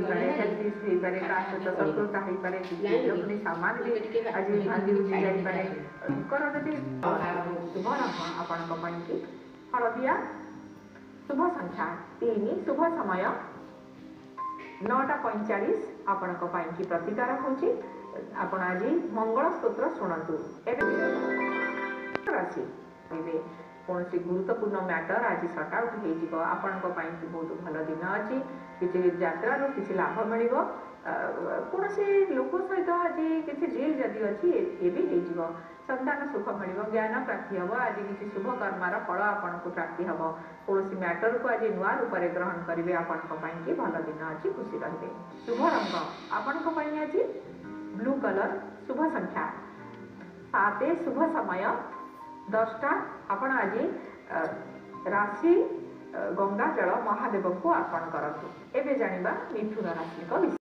जड़े हेल्थ हो पारे का सहित शत्रुता हो पारे इलेक्ट्रॉनिक सामान भी आज भांगी उठी जाई पारे कर जदि शुभ रंग आपन की हलदिया शुभ संख्या 3 शुभ समय 9:45 आपण की प्रतिकार होची आपण आज मंगल स्तोत्र शुणु राशि कौन सी गुरुत्वपूर्ण मैटर आज सर्ट आउट हो आपण बहुत भल दिन अच्छी किसी यात्रा किसी लाभ मिल कौन लोक सहित आज किसी डील जदि अच्छी ये भी हो संतान सुख मिल ज्ञान प्राप्ति हम आज किसी शुभ कर्मार फल आपन को प्राप्ति हम कौन मैटर को आज नुआ रूप से ग्रहण करेंगे आपण की भल दिन अच्छी खुशी रे शुभ रंग आपण आज ब्लू कलर शुभ संख्या 7 शुभ समय 10टा आपण आज राशि गंगा जल महादेव को अर्पण करतु एबे जानिबा मिथुन राशि को